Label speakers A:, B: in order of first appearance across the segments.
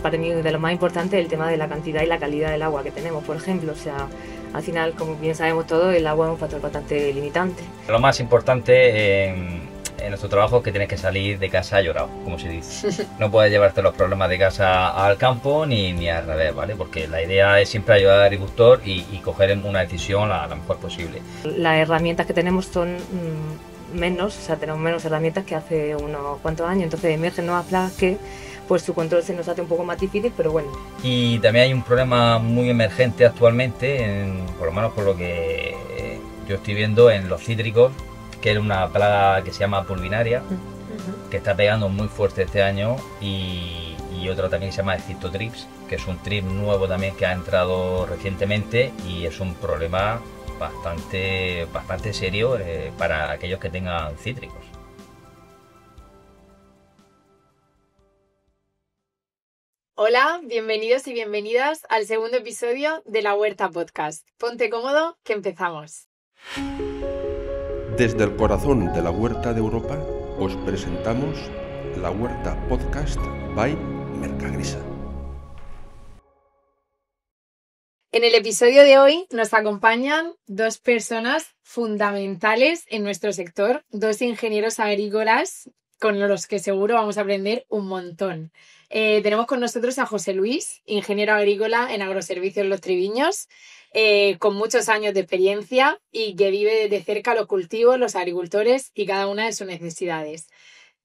A: para mí de lo más importante es el tema de la cantidad y la calidad del agua que tenemos, por ejemplo. O sea, al final, como bien sabemos todos, el agua es un factor bastante limitante.
B: Lo más importante en nuestro trabajo es que tienes que salir de casa llorado, como se dice. No puedes llevarte los problemas de casa al campo ni al revés, ¿vale? Porque la idea es siempre ayudar al agricultor y coger una decisión la mejor posible.
A: Las herramientas que tenemos son menos, o sea, tenemos menos herramientas que hace unos cuantos años, entonces emergen nuevas plagas que pues su control se nos hace un poco más difícil, pero bueno.
B: Y también hay un problema muy emergente actualmente, por lo menos por lo que yo estoy viendo en los cítricos, que es una plaga que se llama pulvinaria, que está pegando muy fuerte este año, y otra también que se llama Citotrips, que es un trip nuevo también que ha entrado recientemente y es un problema bastante serio para aquellos que tengan cítricos.
C: Hola, bienvenidos y bienvenidas al segundo episodio de La Huerta Podcast. Ponte cómodo, que empezamos.
D: Desde el corazón de la Huerta de Europa os presentamos La Huerta Podcast by Mercagrisa.
C: En el episodio de hoy nos acompañan dos personas fundamentales en nuestro sector, dos ingenieros agrícolas con los que seguro vamos a aprender un montón. Tenemos con nosotros a José Luis, ingeniero agrícola en Agroservicios Los Triviños, con muchos años de experiencia y que vive de cerca los cultivos, los agricultores y cada una de sus necesidades.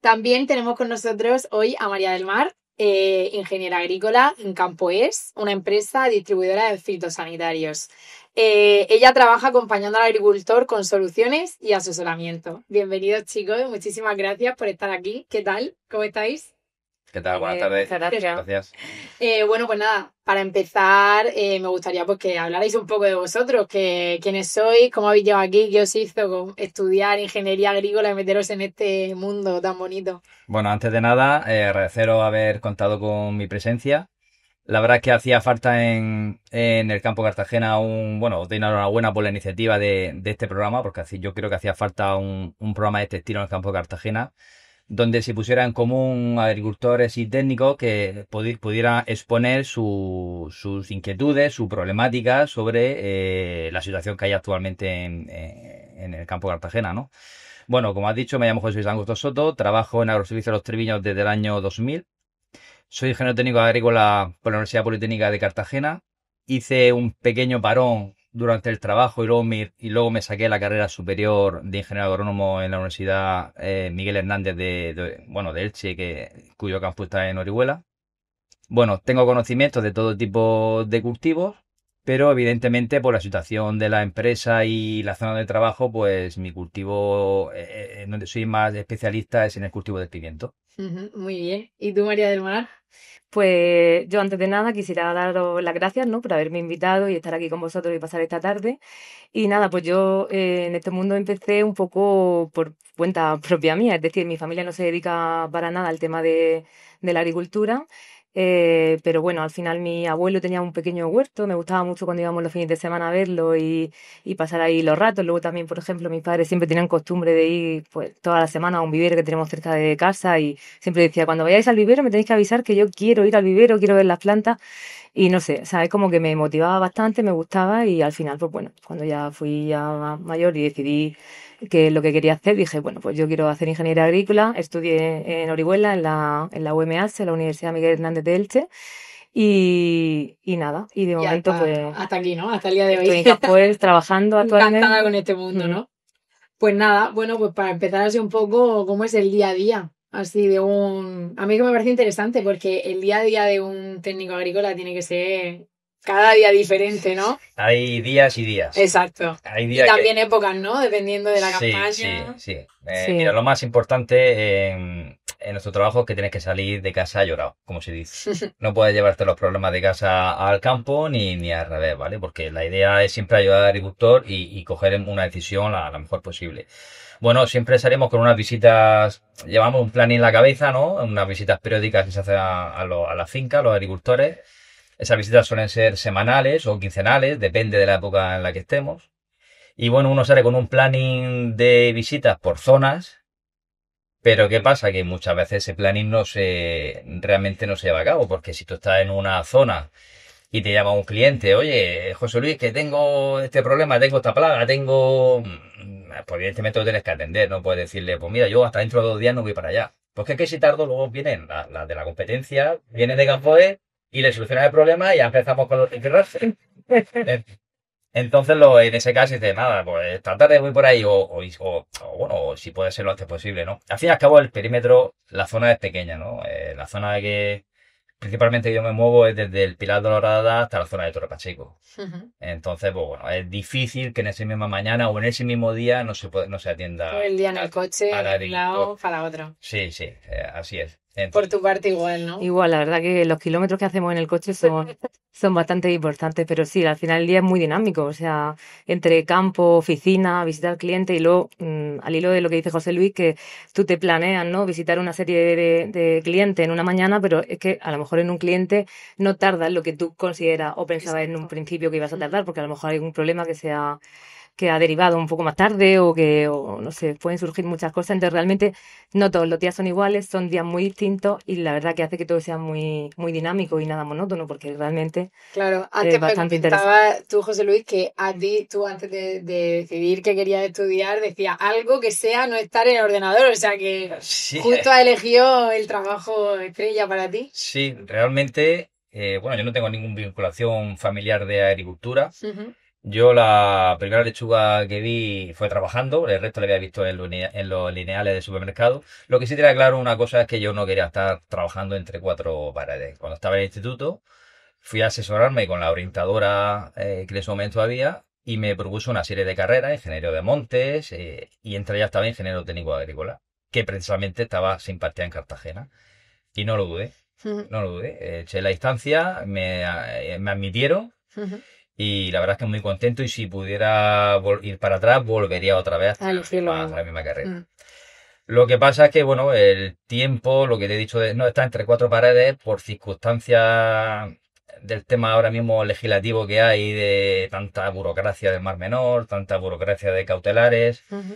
C: También tenemos con nosotros hoy a María del Mar, ingeniera agrícola en Campoes, una empresa distribuidora de fitosanitarios. Ella trabaja acompañando al agricultor con soluciones y asesoramiento. Bienvenidos, chicos, muchísimas gracias por estar aquí. ¿Qué tal? ¿Cómo estáis?
B: ¿Qué tal? Buenas tardes.
A: Gracias.
C: Bueno, pues nada, para empezar me gustaría pues, que hablarais un poco de vosotros, quiénes sois, cómo habéis llegado aquí, qué os hizo estudiar ingeniería agrícola y meteros en este mundo tan bonito.
B: Bueno, antes de nada, agradeceros haber contado con mi presencia. La verdad es que hacía falta en el campo Cartagena os doy enhorabuena por la iniciativa de este programa, porque yo creo que hacía falta un programa de este estilo en el campo Cartagena, donde se pusiera en común agricultores y técnicos que pudieran exponer sus inquietudes, su problemática sobre la situación que hay actualmente en el campo Cartagena, ¿no? Bueno, como has dicho, me llamo José Luis Angosto Soto, trabajo en Agroservicios Los Triviños desde el año 2000. Soy ingeniero técnico agrícola por la Universidad Politécnica de Cartagena. Hice un pequeño parón durante el trabajo y luego me saqué la carrera superior de ingeniero agrónomo en la Universidad Miguel Hernández de Elche, cuyo campus está en Orihuela. Bueno, tengo conocimientos de todo tipo de cultivos, pero evidentemente por la situación de la empresa y la zona de trabajo, pues mi cultivo, en donde soy más especialista, es en el cultivo del pimiento.
C: Muy bien. ¿Y tú, María del Mar?
A: Pues yo antes de nada quisiera daros las gracias, ¿no?, por haberme invitado y estar aquí con vosotros y pasar esta tarde. Y nada, pues yo en este mundo empecé un poco por cuenta propia mía, es decir, mi familia no se dedica para nada al tema de la agricultura. Pero bueno, al final mi abuelo tenía un pequeño huerto, me gustaba mucho cuando íbamos los fines de semana a verlo y pasar ahí los ratos. Luego también, por ejemplo, mis padres siempre tenían costumbre de ir pues toda la semana a un vivero que tenemos cerca de casa y siempre decía, cuando vayáis al vivero me tenéis que avisar que yo quiero ir al vivero, quiero ver las plantas. Y no sé, ¿sabes? Como que me motivaba bastante, me gustaba y al final, pues bueno, cuando ya fui ya mayor y decidí que lo que quería hacer, dije, bueno, pues yo quiero hacer ingeniería agrícola. Estudié en Orihuela, en la UMH, en la Universidad Miguel Hernández de Elche. Y nada, y de momento
C: hasta,
A: pues
C: hasta aquí, ¿no? Hasta el día de hoy.
A: estoy en Campoes trabajando actualmente.
C: Encantada con este mundo, ¿no? Pues nada, bueno, pues para empezar así un poco, ¿cómo es el día a día? Así a mí que me parece interesante porque el día a día de un técnico agrícola tiene que ser cada día diferente, ¿no?
B: Hay días y días.
C: Exacto.
B: Hay días
C: y también épocas, ¿no? Dependiendo de la campaña.
B: Sí.
A: Sí.
B: Mira, lo más importante en nuestro trabajo es que tienes que salir de casa llorado, como se dice. No puedes llevarte los problemas de casa al campo ni al revés, ¿vale? Porque la idea es siempre ayudar al agricultor y coger una decisión la mejor posible. Bueno, siempre salimos con unas visitas, llevamos un plan en la cabeza, ¿no? Unas visitas periódicas que se hacen a la finca, a los agricultores. Esas visitas suelen ser semanales o quincenales, depende de la época en la que estemos. Y bueno, uno sale con un planning de visitas por zonas Pero ¿qué pasa? Que muchas veces ese planning realmente no se lleva a cabo, porque si tú estás en una zona y te llama un cliente, oye, José Luis, que tengo este problema, tengo esta plaga, pues evidentemente lo tienes que atender, no puedes decirle, pues mira, yo hasta dentro de 2 días no voy para allá. Pues que si tardo, luego vienen las de la competencia, vienen de Campoe y le solucionan el problema y ya empezamos con los rifirrafes. Entonces, en ese caso, dices, nada, pues esta tarde voy por ahí, bueno, si puede ser lo antes posible, ¿no? Al fin y al cabo, el perímetro, la zona es pequeña, ¿no? La zona que principalmente yo me muevo es desde el Pilar de la Horada hasta la zona de Torre Pacheco.
C: Ujú.
B: Entonces, pues bueno, es difícil que en esa misma mañana o en ese mismo día no se atienda
C: Todo el día en el coche,
B: al
C: de un lado
B: agricultor.
C: para otro.
B: Sí, sí, así es.
C: Por
B: Entonces,
C: tu parte igual, ¿no?
A: Igual, la verdad que los kilómetros que hacemos en el coche son bastante importantes, pero sí, al final el día es muy dinámico, o sea, entre campo, oficina, visitar cliente y luego, al hilo de lo que dice José Luis, que tú te planeas, ¿no? Visitar una serie de clientes en una mañana, pero es que a lo mejor en un cliente no tardas lo que tú consideras o pensabas en un
C: Exacto.
A: principio que ibas a tardar, porque a lo mejor hay un problema que ha derivado un poco más tarde o no sé, pueden surgir muchas cosas. Entonces, realmente no todos los días son iguales, son días muy distintos y la verdad que hace que todo sea muy, muy dinámico y nada monótono, porque realmente
C: Claro,
A: es
C: antes me
A: bastante interesante.
C: comentaba tú, José Luis, que a ti, tú antes de decidir qué querías estudiar, decía algo que sea no estar en el ordenador, o sea que
B: sí,
C: justo has elegido el trabajo estrella para ti.
B: sí, realmente, bueno, yo no tengo ninguna vinculación familiar de agricultura.
C: Ujú.
B: Yo la primera lechuga que vi fue trabajando, el resto lo había visto en los lineales de supermercado. Lo que sí tenía claro una cosa es que yo no quería estar trabajando entre 4 paredes. Cuando estaba en el instituto, fui a asesorarme con la orientadora que en ese momento había y me propuso una serie de carreras, ingeniero de montes, y entre ellas estaba ingeniero técnico agrícola, que precisamente estaba se impartía en Cartagena. Y no lo dudé,
C: Ujú.
B: no lo dudé. Eché la instancia, me admitieron.
C: Ujú.
B: Y la verdad es que muy contento y si pudiera ir para atrás, volvería otra vez
C: A elegir lo
B: a
C: mismo.
B: la misma carrera.
C: Mm.
B: Lo que pasa es que, bueno, el tiempo, lo que te he dicho, no está entre 4 paredes por circunstancias del tema ahora mismo legislativo que hay, de tanta burocracia del Mar Menor, tanta burocracia de cautelares.
C: Ujú.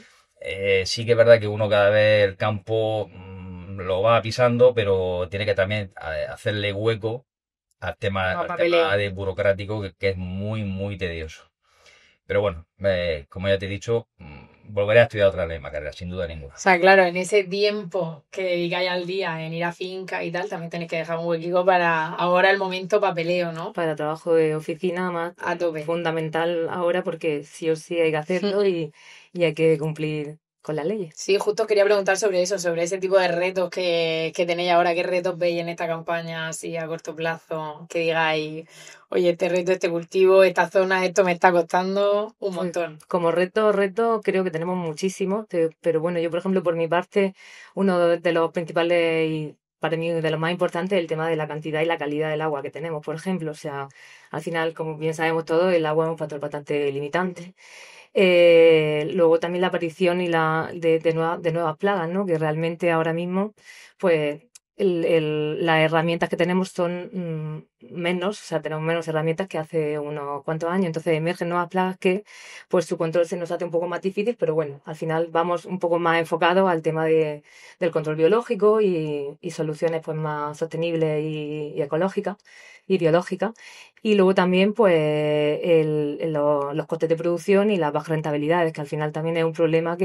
B: Sí que es verdad que uno cada vez el campo lo va pisando, pero tiene que también hacerle hueco
C: Más
B: al tema
C: papeleo.
B: de burocrático que es muy, muy tedioso. Pero bueno, como ya te he dicho, volveré a estudiar otra misma carrera, sin duda ninguna.
C: O sea, claro, en ese tiempo que dedicáis al día en ir a finca y tal, también tenéis que dejar un huequico para ahora el momento papeleo, ¿no?
A: Para trabajo de oficina más
C: A tope.
A: fundamental ahora porque sí o sí hay que hacerlo y hay que cumplir con las leyes.
C: Sí, justo quería preguntar sobre eso, sobre ese tipo de retos que tenéis ahora. ¿Qué retos veis en esta campaña así a corto plazo? Que digáis, oye, este reto, este cultivo, esta zona, esto me está costando un
A: Pues
C: montón.
A: como reto creo que tenemos muchísimos, pero bueno, yo por ejemplo por mi parte, uno de los principales y para mí de los más importantes es el tema de la cantidad y la calidad del agua que tenemos, por ejemplo. O sea, al final, como bien sabemos todos, el agua es un factor bastante limitante. Luego también la aparición de nuevas plagas, ¿no? Que realmente ahora mismo, pues las herramientas que tenemos son menos, o sea, tenemos menos herramientas que hace unos cuantos años. Entonces emergen nuevas plagas que, pues su control se nos hace un poco más difícil, pero bueno, al final vamos un poco más enfocados al tema del control biológico y soluciones pues más sostenibles y ecológicas y biológicas. Y luego también, pues, los costes de producción y las bajas rentabilidades, que al final también es un problema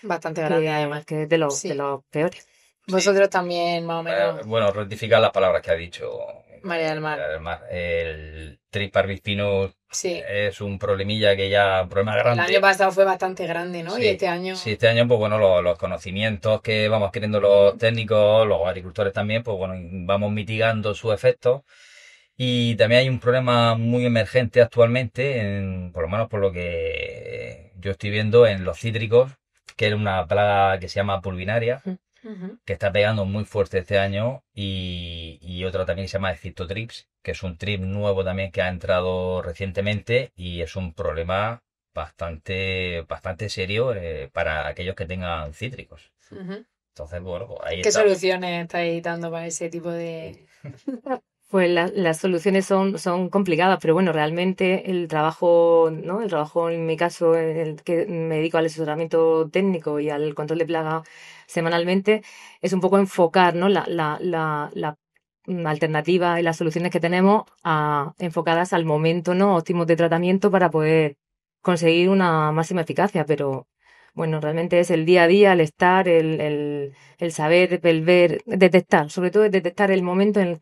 C: Bastante grande además.
A: que es de
C: Sí.
A: los peores.
C: Vosotros también, más o menos,
B: Bueno, rectificar las palabras que ha dicho
C: María del Mar.
B: El triparbispino
C: Sí.
B: es un problemilla que ya, un problema
C: El
B: grande.
C: año pasado fue bastante grande, ¿no? Y
B: Sí,
C: este año,
B: sí, este año, pues bueno, los conocimientos que vamos adquiriendo los técnicos, los agricultores también, pues bueno, vamos mitigando sus efectos. Y también hay un problema muy emergente actualmente, por lo menos por lo que yo estoy viendo en los cítricos, que es una plaga que se llama pulvinaria,
C: ujú,
B: que está pegando muy fuerte este año, y otra también que se llama Excitotrips, que es un trip nuevo también que ha entrado recientemente y es un problema bastante serio para aquellos que tengan cítricos.
C: ujú.
B: Entonces, bueno, pues ahí
C: ¿Qué
B: está.
C: soluciones estáis dando para ese tipo de...?
A: Pues las soluciones son complicadas, pero bueno, realmente el trabajo, ¿no? El trabajo en mi caso, en el que me dedico al asesoramiento técnico y al control de plaga semanalmente, es un poco enfocar, ¿no? La alternativa y las soluciones que tenemos enfocadas al momento, ¿no? Óptimos de tratamiento para poder conseguir una máxima eficacia, pero bueno, realmente es el día a día, el estar, el saber, el ver, detectar, sobre todo detectar el momento en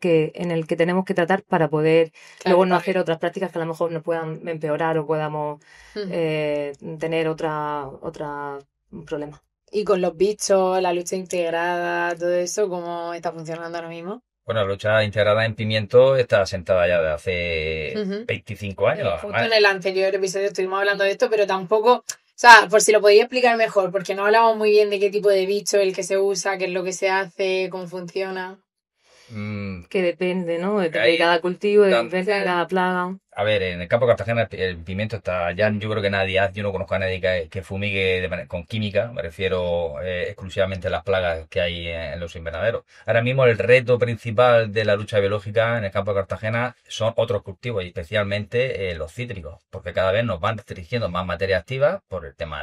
A: el que tenemos que tratar para poder
C: Claro,
A: luego no
C: para
A: hacer otras prácticas que a lo mejor nos puedan empeorar o podamos tener otra problema.
C: Y con los bichos, la lucha integrada, todo eso, ¿cómo está funcionando ahora mismo?
B: Bueno, la lucha integrada en pimiento está sentada ya de hace
C: Ujú.
B: 25 años.
C: Justo en el anterior episodio estuvimos hablando de esto, pero tampoco, o sea, por si lo podía explicar mejor, porque no hablamos muy bien de qué tipo de bicho es el que se usa, qué es lo que se hace, cómo funciona.
A: Que depende, ¿no? Depende de
B: Hay
A: cada cultivo,
B: tan-
A: depende de cada plaga.
B: A ver, en el campo de Cartagena el pimiento está ya, yo creo que yo no conozco a nadie que fumigue con química, me refiero exclusivamente a las plagas que hay en los invernaderos. Ahora mismo el reto principal de la lucha biológica en el campo de Cartagena son otros cultivos y especialmente los cítricos, porque cada vez nos van restringiendo más materia activa por el tema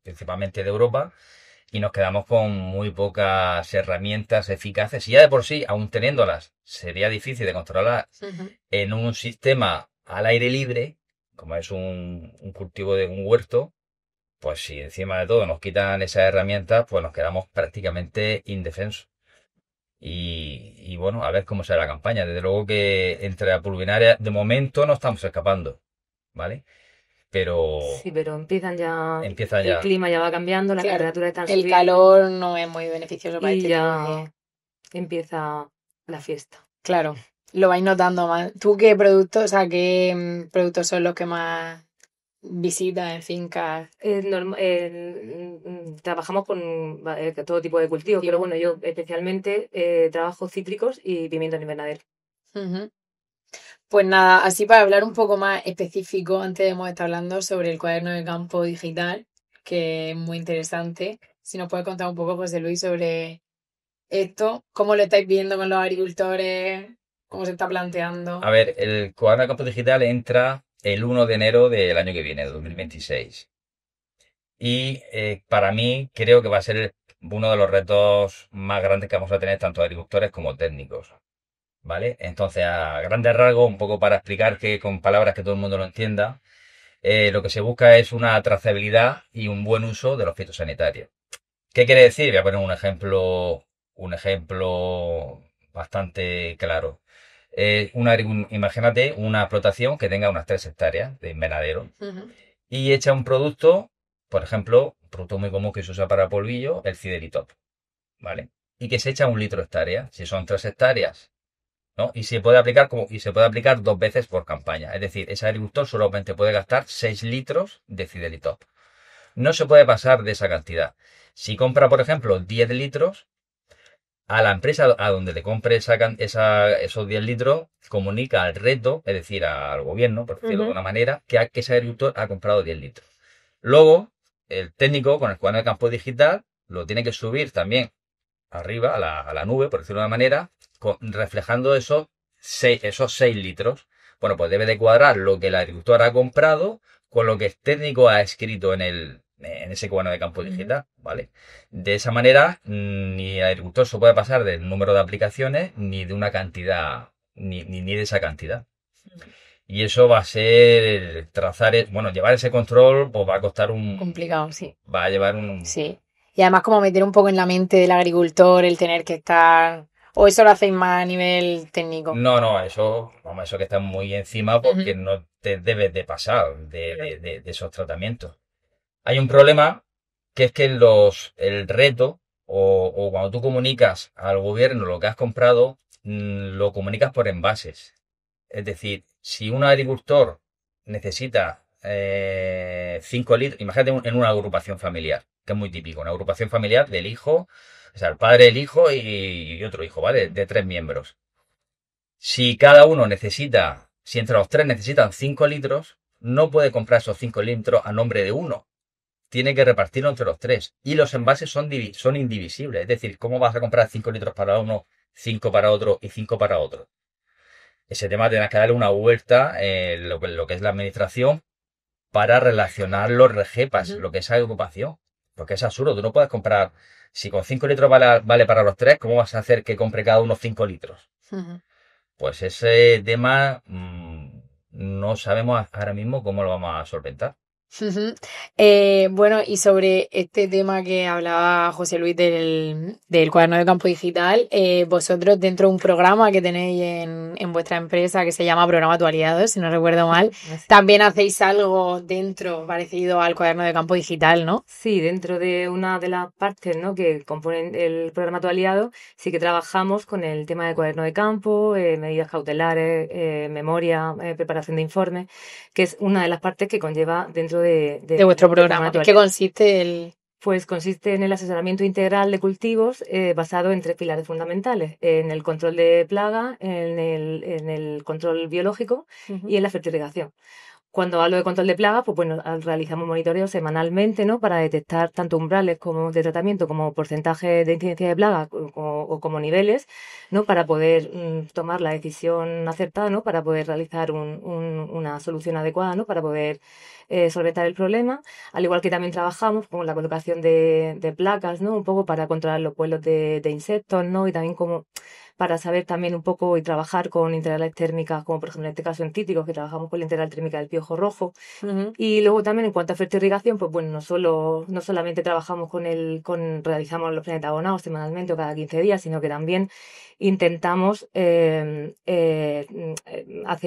B: principalmente de Europa y nos quedamos con muy pocas herramientas eficaces. Y ya de por sí, aún teniéndolas, sería difícil de controlar en un sistema al aire libre, como es un cultivo de un huerto, pues si encima de todo nos quitan esas herramientas, pues nos quedamos prácticamente indefensos. Y bueno, a ver cómo será la campaña. Desde luego que entre la pulvinaria, de momento no estamos escapando, ¿vale? Pero
A: Sí, pero empiezan ya,
B: empieza
A: el
B: ya.
A: clima ya va cambiando, las
C: Claro,
A: temperaturas están
C: el
A: subiendo
C: calor no es muy beneficioso para
A: y
C: este tipo
A: ya
C: de...
A: empieza la fiesta.
C: Claro, lo vais notando más. ¿Tú qué productos, o sea, qué productos son los que más visitas en fincas?
A: Trabajamos con todo tipo de cultivos, pero bueno, yo especialmente trabajo cítricos y pimiento en invernadero.
C: Ujú. Pues nada, así para hablar un poco más específico, antes hemos estado hablando sobre el cuaderno de campo digital, que es muy interesante. Si nos puedes contar un poco, José Luis, sobre esto, cómo lo estáis viendo con los agricultores, cómo se está planteando.
B: A ver, el cuaderno de campo digital entra el 1 de enero del año que viene, 2026. Y para mí creo que va a ser uno de los retos más grandes que vamos a tener tanto agricultores como técnicos. ¿Vale? Entonces, a grandes rasgos, un poco para explicar que con palabras que todo el mundo lo entienda, lo que se busca es una trazabilidad y un buen uso de los fitosanitarios. ¿Qué quiere decir? Voy a poner un ejemplo bastante claro. Imagínate una explotación que tenga unas 3 hectáreas de invernadero
C: Ujú.
B: y echa un producto, por ejemplo, un producto muy común que se usa para polvillo, el Fidelitop, ¿vale? Y que se echa 1 litro hectárea. Si son 3 hectáreas, ¿no? Y se puede aplicar 2 veces por campaña. Es decir, ese agricultor solamente puede gastar 6 litros de Fidelitop. No se puede pasar de esa cantidad. Si compra, por ejemplo, 10 litros, a la empresa a donde le compre esos 10 litros, comunica al reto, es decir, al gobierno, por decirlo de una manera, que ese agricultor ha comprado 10 litros. Luego, el técnico, con el cuaderno de campo digital, lo tiene que subir también arriba, a la nube, por decirlo de una manera, reflejando esos 6 litros. Bueno, pues debe de cuadrar lo que el agricultor ha comprado con lo que el técnico ha escrito en ese cuaderno de campo digital, ¿vale? De esa manera, ni el agricultor se puede pasar del número de aplicaciones ni de una cantidad, ni de esa cantidad. Y eso va a ser bueno, llevar ese control, pues va a costar
C: Complicado, sí.
B: va a llevar un,
C: Sí. Y además como meter un poco en la mente del agricultor el tener que estar... ¿O eso lo hacéis más a nivel técnico?
B: No, eso que está muy encima porque
C: Ujú.
B: no te debes de pasar de esos tratamientos. Hay un problema que es que el reto o cuando tú comunicas al gobierno lo que has comprado, lo comunicas por envases. Es decir, si un agricultor necesita 5 litros, imagínate en una agrupación familiar, que es muy típico, una agrupación familiar del hijo, o sea, el padre, el hijo y otro hijo, ¿vale? De 3 miembros. Si cada uno si entre los 3 necesitan 5 litros, no puede comprar esos 5 litros a nombre de uno. Tiene que repartirlo entre los 3. Y los envases son indivisibles. Es decir, ¿cómo vas a comprar 5 litros para uno, 5 para otro y 5 para otro? ese tema tendrás que darle una vuelta lo que es la administración para relacionar los regepas, lo que es agrupación. Porque es absurdo, tú no puedes comprar, si con 5 litros vale para los 3, ¿cómo vas a hacer que compre cada uno 5 litros? Pues ese tema no sabemos ahora mismo cómo lo vamos a solventar.
C: Bueno, y sobre este tema que hablaba José Luis del cuaderno de campo digital, vosotros dentro de un programa que tenéis en vuestra empresa que se llama Programa Tu Aliado, si no recuerdo mal, también hacéis algo dentro parecido al cuaderno de campo digital, ¿no?
A: Sí, dentro de una de las partes, ¿no?, que componen el programa Tu Aliado, sí que trabajamos con el tema del cuaderno de campo, medidas cautelares, memoria, preparación de informes, que es una de las partes que conlleva dentro
C: de vuestro programa. ¿En qué consiste el...?
A: Pues consiste en el asesoramiento integral de cultivos basado en 3 pilares fundamentales: en el control de plaga, en el control biológico y en la fertirrigación. Cuando hablo de control de plagas, pues bueno, realizamos monitoreos semanalmente, ¿no?, para detectar tanto umbrales como de tratamiento como porcentaje de incidencia de plaga o como niveles, ¿no?, para poder tomar la decisión acertada, ¿no?, para poder realizar una solución adecuada, ¿no?, para poder solventar el problema. Al igual que también trabajamos con la colocación de placas, ¿no?, un poco para controlar los vuelos de insectos, ¿no?, y también como para saber también un poco y trabajar con integrales térmicas, como por ejemplo en este caso en cítricos, que trabajamos con la integral térmica del piojo rojo. Y luego también en cuanto a fertirrigación, pues bueno, no solamente trabajamos realizamos los planetabonados semanalmente o cada 15 días, sino que también intentamos hacer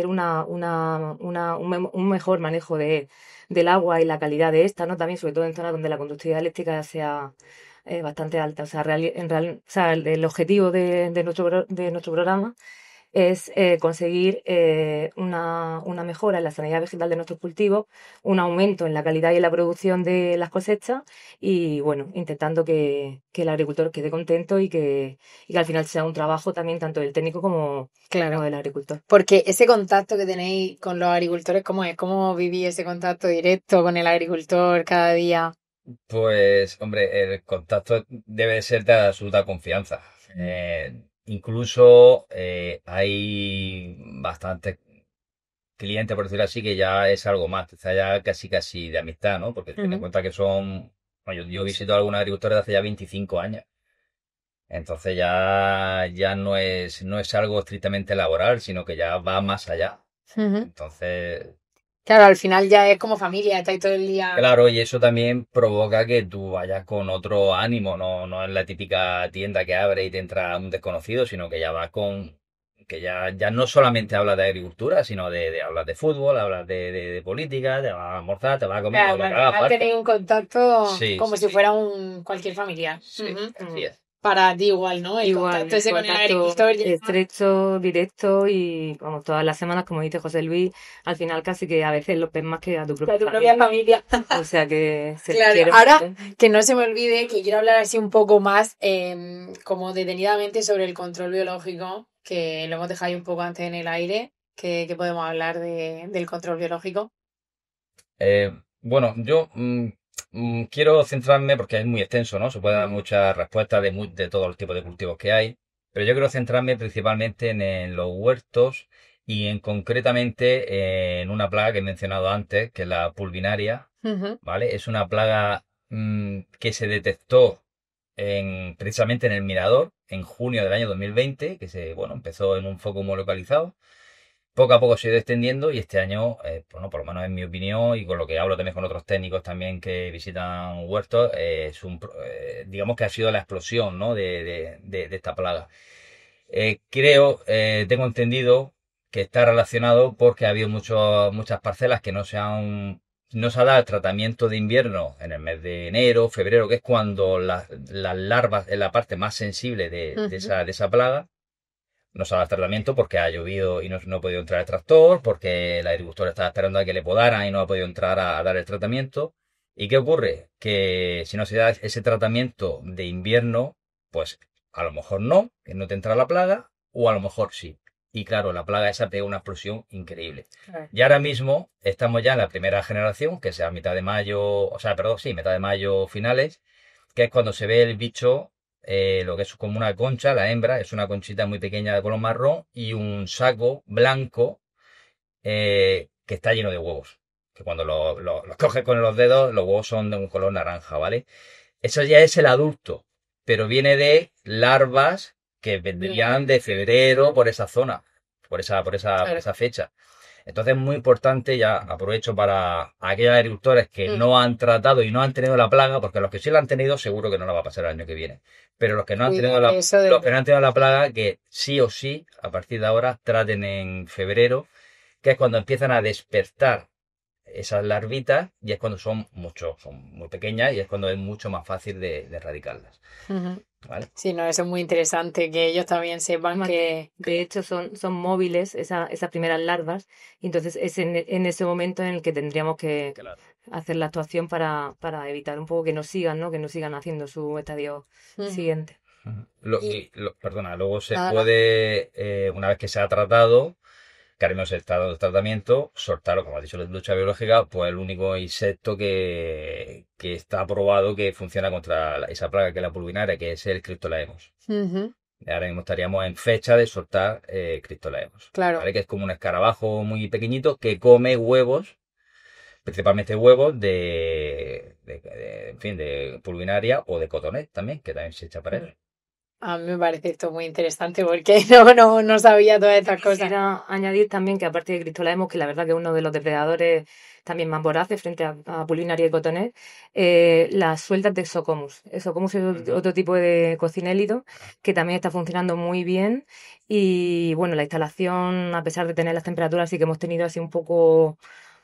A: un mejor manejo del agua y la calidad de esta, ¿no? También, sobre todo en zonas donde la conductividad eléctrica sea bastante alta. O sea, o sea, el objetivo de nuestro programa es conseguir una mejora en la sanidad vegetal de nuestros cultivos, un aumento en la calidad y en la producción de las cosechas y, bueno, intentando que el agricultor quede contento y que al final sea un trabajo también tanto del técnico como del agricultor.
C: Porque ese contacto que tenéis con los agricultores, ¿cómo es? ¿Cómo vivís ese contacto directo con el agricultor cada día?
B: Pues, hombre, el contacto debe ser de absoluta confianza. Incluso hay bastantes clientes, por decirlo así, que ya es algo más, o sea, ya casi de amistad, ¿no? Porque ten en cuenta que yo visito a algunos agricultores de hace ya 25 años. Entonces ya no es algo estrictamente laboral, sino que ya va más allá. Entonces...
C: Claro, al final ya es como familia, estáis todo el día...
B: Claro, y eso también provoca que tú vayas con otro ánimo, no es la típica tienda que abre y te entra un desconocido, sino que ya vas que ya no solamente hablas de agricultura, sino de hablas de fútbol, hablas de política, te vas a almorzar, te vas a comer,
C: claro,
B: lo que haga falta.
C: Tenéis un contacto
B: como
C: si fuera cualquier familiar.
B: Sí, así es.
C: Para ti igual, ¿no? El contacto ese con el agricultor.
A: Estrecho, directo y vamos, todas las semanas, como dice José Luis, al final casi que a veces lo ves más que a tu propia
C: familia.
A: O sea que
C: claro, ahora que no se me olvide que quiero hablar así un poco más como detenidamente sobre el control biológico, que lo hemos dejado ahí un poco antes en el aire, que podemos hablar del control biológico.
B: Bueno, yo quiero centrarme, porque es muy extenso, ¿no? Se puede dar muchas respuestas de todos los tipos de cultivos que hay, pero yo quiero centrarme principalmente en los huertos y concretamente en una plaga que he mencionado antes, que es la pulvinaria, ¿vale? Es una plaga que se detectó precisamente en el Mirador en junio del año 2020, que empezó en un foco muy localizado. Poco a poco se ha ido extendiendo y este año, bueno, por lo menos en mi opinión y con lo que hablo también con otros técnicos también que visitan huertos, digamos que ha sido la explosión, ¿no?, de esta plaga. Tengo entendido que está relacionado porque ha habido muchas parcelas que no se ha dado el tratamiento de invierno en el mes de enero, febrero, que es cuando las larvas es la parte más sensible de esa plaga. No se ha dado el tratamiento porque ha llovido y no ha podido entrar el tractor, porque el agricultor estaba esperando a que le podaran y no ha podido entrar a dar el tratamiento. ¿Y qué ocurre? Que si no se da ese tratamiento de invierno, pues a lo mejor no, que no te entra la plaga, o a lo mejor sí. Y claro, la plaga esa pega una explosión increíble. Y ahora mismo estamos ya en la primera generación, que sea mitad de mayo finales, que es cuando se ve el bicho lo que es como una concha, la hembra, es una conchita muy pequeña de color marrón y un saco blanco que está lleno de huevos. Que cuando los coges con los dedos, los huevos son de un color naranja, ¿vale? Eso ya es el adulto, pero viene de larvas que vendrían de febrero por esa zona, por esa fecha. Entonces es muy importante, ya aprovecho para aquellos agricultores que no han tratado y no han tenido la plaga, porque los que sí la han tenido seguro que no la va a pasar el año que viene. Pero los que no han tenido los que no han tenido la plaga, que sí o sí, a partir de ahora, traten en febrero, que es cuando empiezan a despertar esas larvitas y es cuando son muy pequeñas y es cuando es mucho más fácil de erradicarlas. ¿Vale?
C: Sí, no, eso es muy interesante, que ellos también sepan que...
A: De hecho, son móviles esas primeras larvas, y entonces es en ese momento en el que tendríamos que hacer la actuación para evitar un poco que nos sigan, ¿no? Que nos sigan haciendo su estadio siguiente.
B: Luego se puede, una vez que se ha tratado, que ahora mismo se está dando tratamiento, soltarlo, como ha dicho la lucha biológica, pues el único insecto que está aprobado que funciona contra esa plaga que es la pulvinaria, que es el Cristolaemus. Ahora mismo estaríamos en fecha de soltar Cristolaemus.
C: Claro.
B: ¿Vale? Que es como un escarabajo muy pequeñito que come huevos, principalmente huevos en fin, de pulvinaria o de cotonet también, que también se echa para él.
C: A mí me parece esto muy interesante porque no sabía todas estas cosas.
A: Quisiera añadir también que aparte de Cristolaemus, que la verdad que es uno de los depredadores también más voraces frente a pulvinaria y cotonet, las sueltas de Exocomus. Exocomus es otro tipo de cocinélido que también está funcionando muy bien y bueno, la instalación, a pesar de tener las temperaturas, sí que hemos tenido así un poco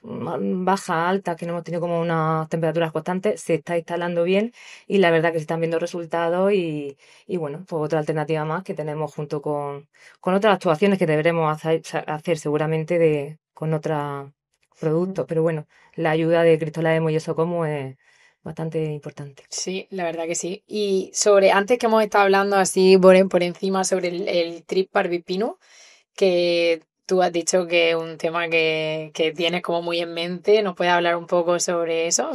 A: baja, alta, que no hemos tenido como unas temperaturas constantes, se está instalando bien y la verdad que se están viendo resultados y bueno, pues otra alternativa más que tenemos junto con otras actuaciones que deberemos hacer seguramente con otros productos, pero bueno, la ayuda de Cristolaemus y Exocomus es bastante importante.
C: Sí, la verdad que sí. Y antes que hemos estado hablando así por encima sobre el Trip Parvipinus, que tú has dicho que es un tema que tienes como muy en mente. ¿Nos puedes hablar un poco sobre eso?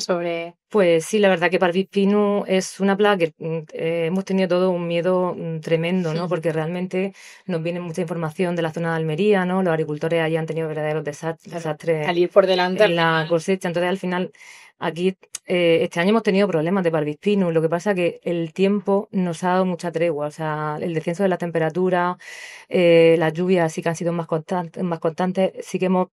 A: Pues sí, la verdad que Parvipinus es una plaga que hemos tenido todo un miedo tremendo, ¿no? Porque realmente nos viene mucha información de la zona de Almería, ¿no? Los agricultores allí han tenido verdaderos desastres
C: salir por delante
A: en la cosecha. Entonces, al final, aquí este año hemos tenido problemas de Parvipinus. Lo que pasa es que el tiempo nos ha dado mucha tregua. O sea, el descenso de la temperatura, las lluvias sí que han sido más constantes, sí que hemos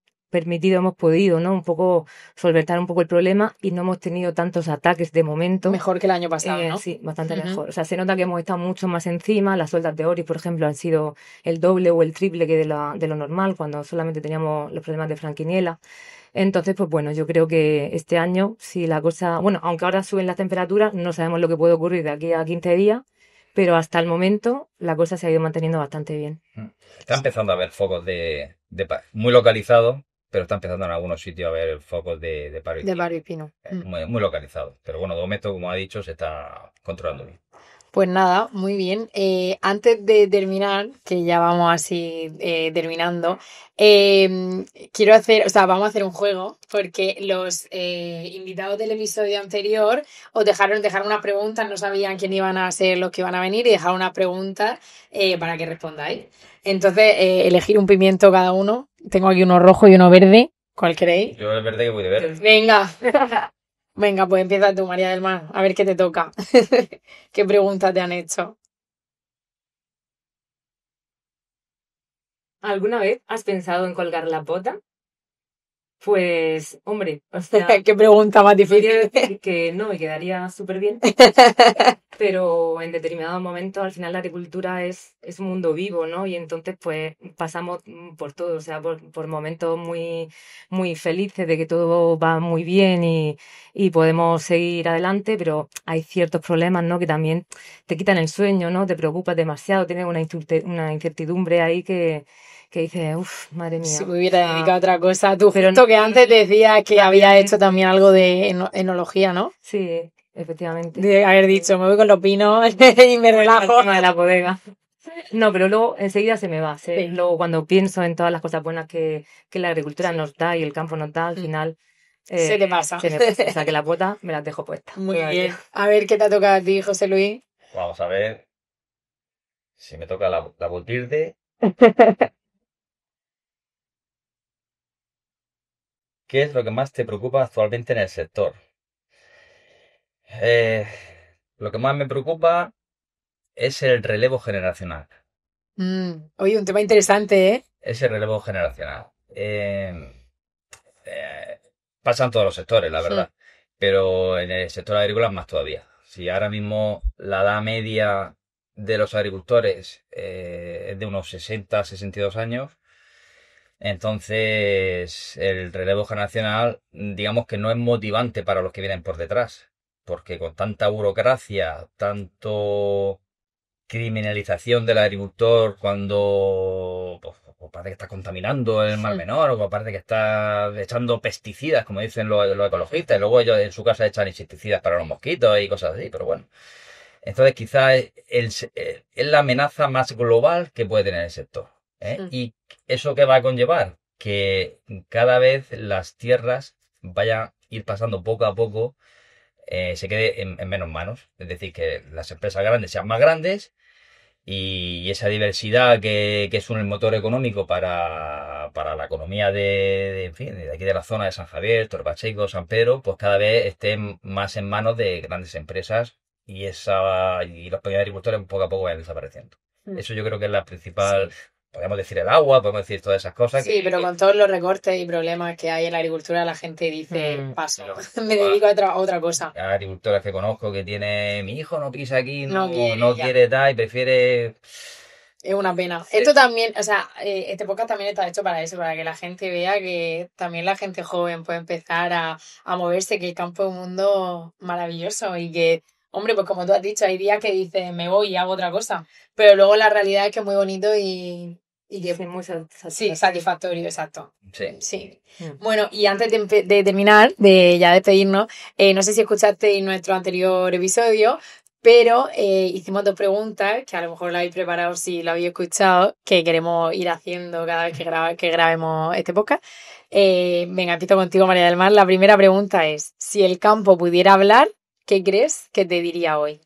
A: podido, ¿no? Un poco solventar un poco el problema y no hemos tenido tantos ataques de momento.
C: Mejor que el año pasado, ¿no?
A: Sí, bastante mejor. O sea, se nota que hemos estado mucho más encima. Las sueltas de Oryx, por ejemplo, han sido el doble o el triple que de lo normal, cuando solamente teníamos los problemas de Franquiniela. Entonces, pues bueno, yo creo que este año, si la cosa... Bueno, aunque ahora suben las temperaturas, no sabemos lo que puede ocurrir de aquí a 15 días, pero hasta el momento la cosa se ha ido manteniendo bastante bien.
B: Está empezando a haber focos muy localizados, pero está empezando en algunos sitios a haber focos de Parvipinus.
C: De Parvipinus.
B: Muy, muy localizados. Pero bueno, de momento, como ha dicho, se está controlando bien.
C: Pues nada, muy bien. Antes de terminar, que ya vamos así terminando, vamos a hacer un juego, porque los invitados del episodio anterior os dejaron unas preguntas, no sabían quién iban a ser los que iban a venir y dejaron unas preguntas para que respondáis. Entonces, elegir un pimiento cada uno. Tengo aquí uno rojo y uno verde. ¿Cuál queréis?
B: Yo el verde que voy de ver.
C: Venga. Venga, pues empieza tú, María del Mar. A ver qué te toca. ¿Qué preguntas te han hecho?
A: ¿Alguna vez has pensado en colgar la pota? Pues, hombre, o sea,
C: ¿Qué pregunta más difícil?
A: podría decir que no, me quedaría súper bien, pero en determinados momentos al final la agricultura es un mundo vivo, ¿no? Y entonces pues pasamos por todo, o sea, por momentos muy, muy felices de que todo va muy bien y podemos seguir adelante, pero hay ciertos problemas, ¿no? Que también te quitan el sueño, ¿no? Te preocupas demasiado, tienes una incertidumbre ahí que dices, uff, madre mía.
C: Si me hubiera dedicado a otra cosa, tú, pero justo que antes decías que había hecho también algo de enología, ¿no?
A: Sí, efectivamente.
C: De haber dicho, me voy con los pinos y me relajo.
A: Encima de la bodega. No, pero luego enseguida se me va. Luego cuando pienso en todas las cosas buenas que la agricultura nos da y el campo nos da, al final...
C: se te pasa.
A: Se me pasa. O sea, que la bota me las dejo puestas.
C: Muy bien. A ver, ¿qué te ha tocado a ti, José Luis?
B: Vamos a ver. Si me toca la Botilde. ¿Qué es lo que más te preocupa actualmente en el sector? Lo que más me preocupa es el relevo generacional.
C: Oye, un tema interesante, ¿eh?
B: Ese relevo generacional. Pasa en todos los sectores, la verdad. Pero en el sector agrícola más todavía. Si ahora mismo la edad media de los agricultores es de unos 60, 62 años, entonces el relevo generacional, digamos que no es motivante para los que vienen por detrás. Porque con tanta burocracia, tanto criminalización del agricultor cuando pues parece que está contaminando el Mar Menor, o parece que está echando pesticidas, como dicen los ecologistas, y luego ellos en su casa echan insecticidas para los mosquitos y cosas así, pero bueno. Entonces quizás es la amenaza más global que puede tener el sector. ¿Y eso qué va a conllevar? Que cada vez las tierras vayan a ir pasando poco a poco, se quede en menos manos. Es decir, que las empresas grandes sean más grandes y esa diversidad que es el motor económico para la economía en fin, de aquí de la zona de San Javier, Torre Pacheco, San Pedro, pues cada vez esté más en manos de grandes empresas y los pequeños agricultores poco a poco vayan desapareciendo. Eso yo creo que es la principal... Sí. Podemos decir el agua, podemos decir todas esas cosas.
C: Sí, pero con todos los recortes y problemas que hay en la agricultura, la gente dice, paso, me dedico a otra cosa.
B: Hay agricultores que conozco que tiene, mi hijo no pisa aquí, no
C: quiere
B: tal, y prefiere...
C: Es una pena. Sí. Esto también, o sea, este podcast también está hecho para eso, para que la gente vea que también la gente joven puede empezar a moverse, que el campo es un mundo maravilloso y que, hombre, pues como tú has dicho, hay días que dices, me voy y hago otra cosa, pero luego la realidad es que es muy bonito y que
A: es muy
C: satisfactorio, exacto.
B: Sí.
C: Bueno, y antes de terminar, de ya despedirnos, no sé si escuchasteis nuestro anterior episodio, pero hicimos 2 preguntas, que a lo mejor la habéis preparado si lo habéis escuchado, que queremos ir haciendo cada vez que grabemos este podcast. Venga, empiezo contigo, María del Mar. La primera pregunta es, si el campo pudiera hablar, ¿qué crees que te diría hoy?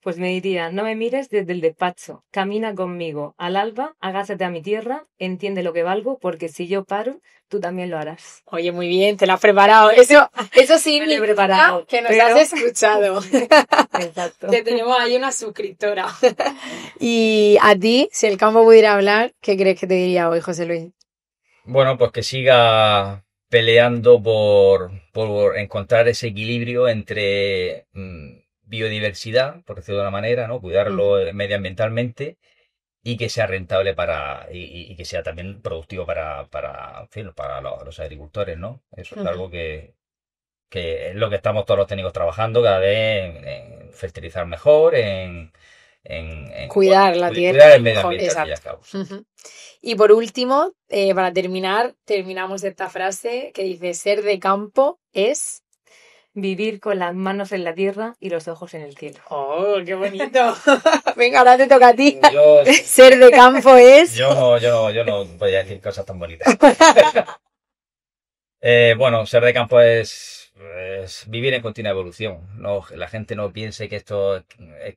A: Pues me diría, no me mires desde el despacho, camina conmigo, al alba, agásate a mi tierra, entiende lo que valgo, porque si yo paro, tú también lo harás.
C: Oye, muy bien, te lo has preparado. Eso sí, me he preparado, que nos has escuchado.
A: Exacto.
C: Te tenemos ahí una suscriptora. Y a ti, si el campo pudiera hablar, ¿qué crees que te diría hoy, José Luis?
B: Bueno, pues que siga peleando por encontrar ese equilibrio entre... biodiversidad, por decirlo de una manera, ¿no? Cuidarlo medioambientalmente y que sea rentable y que sea también productivo para los agricultores, ¿no? Eso es algo que es lo que estamos todos los técnicos trabajando cada vez en fertilizar mejor, en
C: cuidar la tierra.
B: Cuidar el medio ambiente, al fin y al cabo.
C: Y por último, para terminar, terminamos esta frase que dice, ser de campo es...
A: vivir con las manos en la tierra y los ojos en el cielo.
C: ¡Oh, qué bonito! Venga, ahora te toca a ti. Ser de campo es...
B: Yo no voy a decir cosas tan bonitas. Bueno, ser de campo es vivir en continua evolución. No, la gente no piense que esto es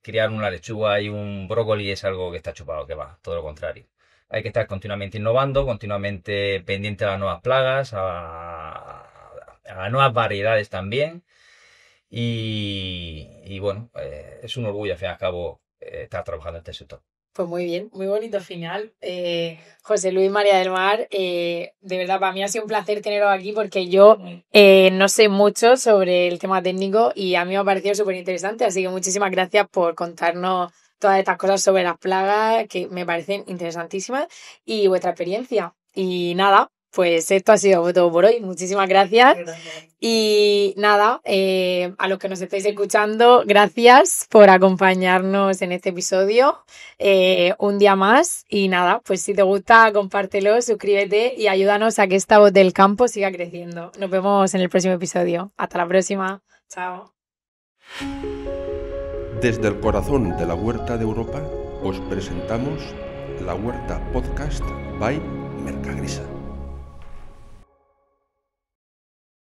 B: criar una lechuga y un brócoli es algo que está chupado, que va, todo lo contrario. Hay que estar continuamente innovando, continuamente pendiente a las nuevas plagas, a nuevas variedades también. Y bueno, es un orgullo al fin y al cabo estar trabajando en este sector.
C: Pues muy bien, muy bonito final. José Luis, María del Mar, de verdad para mí ha sido un placer teneros aquí porque yo no sé mucho sobre el tema técnico y a mí me ha parecido súper interesante, así que muchísimas gracias por contarnos todas estas cosas sobre las plagas que me parecen interesantísimas y vuestra experiencia. Y nada, pues esto ha sido todo por hoy. Muchísimas gracias. Y nada, a los que nos estáis escuchando, gracias por acompañarnos en este episodio un día más. Y nada, pues si te gusta, compártelo, suscríbete y ayúdanos a que esta voz del campo siga creciendo. Nos vemos en el próximo episodio. Hasta la próxima. Chao.
D: Desde el corazón de la Huerta de Europa os presentamos la Huerta Podcast by Mercagrisa.